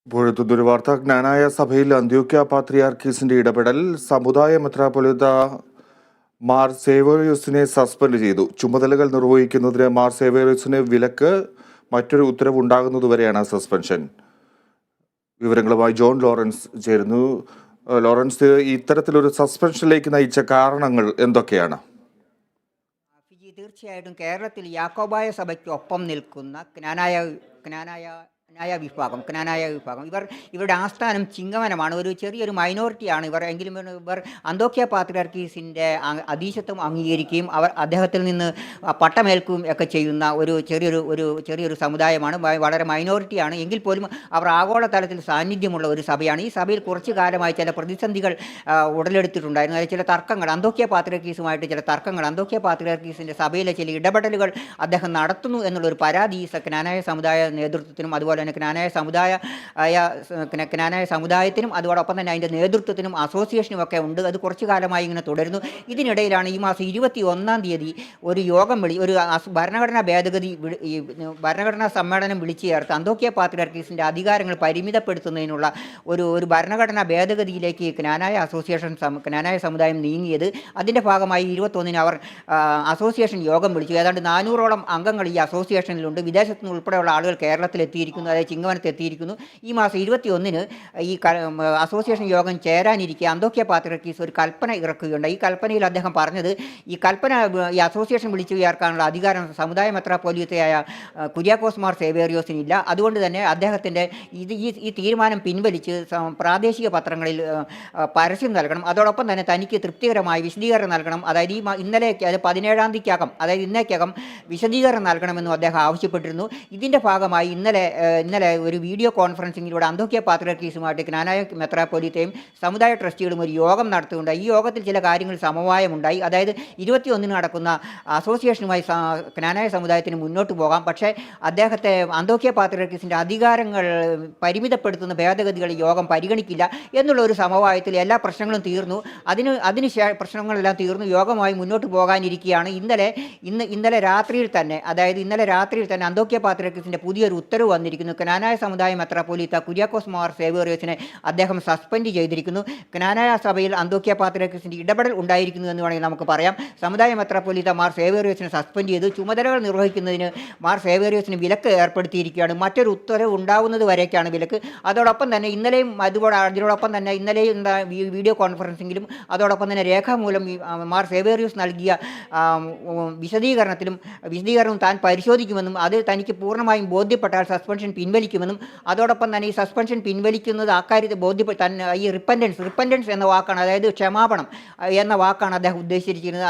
ഇപ്പോഴെത്തുന്നൊരു വാർത്ത ജ്ഞാനായ സഭയിൽ അന്ത്യോക്യ പാത്രിയാർക്കീസിന്റെ ഇടപെടൽ സമുദായ മെത്രാപ്പൊലീത്ത മാർ സേവേറിയോസിനെ സസ്പെൻഡ് ചെയ്തു. ചുമതലകൾ നിർവഹിക്കുന്നതിന് മാർ സേവേറിയോസിന് വിലക്ക്, മറ്റൊരു ഉത്തരവ് ഉണ്ടാകുന്നതുവരെയാണ് സസ്പെൻഷൻ. വിവരങ്ങളുമായി ജോൺ ലോറൻസ് ചേരുന്നു. ലോറൻസ്, ഇത്തരത്തിലൊരു സസ്പെൻഷനിലേക്ക് നയിച്ച കാരണങ്ങൾ എന്തൊക്കെയാണ്? തീർച്ചയായിട്ടും കേരളത്തിൽ യാക്കോബായ സഭയ്ക്ക് ഒപ്പം നിൽക്കുന്ന ക്നാനായ വിഭാഗം ഇവരുടെ ആസ്ഥാനം ചിങ്ങവനമാണ്. ഒരു ചെറിയൊരു മൈനോറിറ്റിയാണ് ഇവർ. എങ്കിലും ഇവർ അന്തോക്യ പാത്രിയാർക്കീസിൻ്റെ അധീശത്വം അംഗീകരിക്കുകയും അദ്ദേഹത്തിൽ നിന്ന് പട്ടമേൽക്കുകയും ഒക്കെ ചെയ്യുന്ന ഒരു ചെറിയൊരു സമുദായമാണ്. വളരെ മൈനോറിറ്റിയാണ്. എങ്കിൽ പോലും അവർ ആഗോളതലത്തിൽ സാന്നിധ്യമുള്ള ഒരു സഭയാണ്. ഈ സഭയിൽ കുറച്ചു കാലമായി ചില പ്രതിസന്ധികൾ ഉടലെടുത്തിട്ടുണ്ടായിരുന്നു. അതിൽ ചില തർക്കങ്ങൾ, അന്തോക്യ പാത്രിയാർക്കീസുമായിട്ട് ചില തർക്കങ്ങൾ, അന്തോക്യ പാത്രിയാർക്കീസിൻ്റെ സഭയിലെ ചില ഇടപെടലുകൾ അദ്ദേഹം നടത്തുന്നു എന്നുള്ളൊരു പരാതി ക്നാനായ സമുദായ നേതൃത്വത്തിനും അതുപോലെ തന്നെ ക്നാനായ സമുദായത്തിനും അതോടൊപ്പം തന്നെ അതിൻ്റെ നേതൃത്വത്തിനും അസോസിയേഷനും ഒക്കെ ഉണ്ട്. അത് കുറച്ചു കാലമായി ഇങ്ങനെ തുടരുന്നു. ഇതിനിടയിലാണ് ഈ മാസം 21 ഒരു യോഗം ഒരു ഭരണഘടനാ സമ്മേളനം വിളിച്ചു ചേർത്ത് അന്തോക്യ പാത്രിയാർക്കീസിൻ്റെ അധികാരങ്ങൾ പരിമിതപ്പെടുത്തുന്നതിനുള്ള ഒരു ഭരണഘടനാ ഭേദഗതിയിലേക്ക് ക്നാനായ സമുദായം നീങ്ങിയത്. അതിൻ്റെ ഭാഗമായി 21 അവർ അസോസിയേഷൻ യോഗം വിളിച്ചു. ഏതാണ്ട് 400ഓളം അംഗങ്ങൾ ഈ അസോസിയേഷനിലുണ്ട്. വിദേശത്തു നിന്ന് ഉൾപ്പെടെയുള്ള ആളുകൾ കേരളത്തിലെത്തിയിരിക്കുന്നു, അതായത് ചിങ്ങവനത്ത് എത്തിയിരിക്കുന്നു. ഈ മാസം 21 ഈ അസോസിയേഷൻ യോഗം ചേരാനിരിക്കെ അന്തോക്യ പാത്രിയാർക്കീസ് ഒരു കൽപ്പന ഇറക്കുകയുണ്ട്. ഈ കൽപ്പനയിൽ അദ്ദേഹം പറഞ്ഞത്, ഈ അസോസിയേഷൻ വിളിച്ചു ചേർക്കാനുള്ള അധികാരം സമുദായ മെത്രാപ്പൊലീത്തയായ കുര്യാക്കോസ് മാർ സേവേറിയോസിനില്ല. അതുകൊണ്ട് തന്നെ അദ്ദേഹത്തിൻ്റെ ഈ തീരുമാനം പിൻവലിച്ച് പ്രാദേശിക പത്രങ്ങളിൽ പരസ്യം നൽകണം. അതോടൊപ്പം തന്നെ തനിക്ക് തൃപ്തികരമായ വിശദീകരണം നൽകണം. അതായത് ഇന്നലേക്ക്, അത് 17-ാം തീയതിക്കകം, അതായത് ഇന്നേക്കകം വിശദീകരണം നൽകണമെന്നും അദ്ദേഹം ആവശ്യപ്പെട്ടിരുന്നു. ഇതിൻ്റെ ഭാഗമായി ഇന്നലെ ഒരു വീഡിയോ കോൺഫറൻസിങ്ങിലൂടെ അന്തോക്യ പാത്രിയാർക്കീസുമായിട്ട് ക്നാനായ മെത്രാപ്പൊലീത്തയും സമുദായ ട്രസ്റ്റികളും ഒരു യോഗം നടത്തുകയുണ്ടായി. ഈ യോഗത്തിൽ ചില കാര്യങ്ങൾ സമവായമുണ്ടായി. അതായത് 21 നടക്കുന്ന അസോസിയേഷനുമായി ക്നാനായ സമുദായത്തിന് മുന്നോട്ട് പോകാം. പക്ഷേ അദ്ദേഹത്തെ അന്തോക്യ പാത്രിയാർക്കീസിൻ്റെ അധികാരങ്ങൾ പരിമിതപ്പെടുത്തുന്ന ഭേദഗതികൾ യോഗം പരിഗണിക്കില്ല എന്നുള്ള ഒരു സമവായത്തിൽ എല്ലാ പ്രശ്നങ്ങളും തീർന്നു. പ്രശ്നങ്ങളെല്ലാം തീർന്നു. യോഗമായി മുന്നോട്ട് പോകാനിരിക്കുകയാണ്. ഇന്നലെ രാത്രിയിൽ തന്നെ അന്തോക്യ പാത്രിയാർക്കീസിൻ്റെ പുതിയൊരു ഉത്തരവ് വന്നിരിക്കുന്നു. ക്നാനായ സമുദായ മെത്രാപ്പൊലീത്ത കുര്യാക്കോസ് മാർ സേവേറിയോസിനെ അദ്ദേഹം സസ്പെൻഡ് ചെയ്തിരിക്കുന്നു. ക്നാനായ സഭയിൽ അന്തോക്യ പാത്രിയാർക്കീസിൻ്റെ ഇടപെടൽ ഉണ്ടായിരിക്കുന്നു എന്ന് വേണമെങ്കിൽ നമുക്ക് പറയാം. സമുദായ മെത്രാപ്പൊലീത്ത മാർ സേവേറിയോസിനെ സസ്പെൻഡ് ചെയ്തു. ചുമതലകൾ നിർവഹിക്കുന്നതിന് മാർ സേവേറിയോസിന് വിലക്ക് ഏർപ്പെടുത്തിയിരിക്കുകയാണ്. മറ്റൊരു ഉത്തരവ് ഉണ്ടാവുന്നത് വരേക്കാണ് വിലക്ക്. അതോടൊപ്പം തന്നെ ഇന്നലെയും വീഡിയോ കോൺഫറൻസിങ്ങിലും അതോടൊപ്പം തന്നെ രേഖാമൂലം മാർ സേവേറിയോസ് നൽകിയ വിശദീകരണവും താൻ പരിശോധിക്കുമെന്നും അത് തനിക്ക് പൂർണ്ണമായും ബോധ്യപ്പെട്ടാൽ സസ്പെൻഷൻ പിൻവലിക്കുമെന്നും, അതോടൊപ്പം തന്നെ ഈ സസ്പെൻഷൻ പിൻവലിക്കുന്നത് അക്കാര്യത്തെ ഈ റിപ്പൻഡൻസ് എന്ന വാക്കാണ്, അതായത് ക്ഷമാപണം എന്ന വാക്കാണ് അദ്ദേഹം ഉദ്ദേശിച്ചിരിക്കുന്നത്.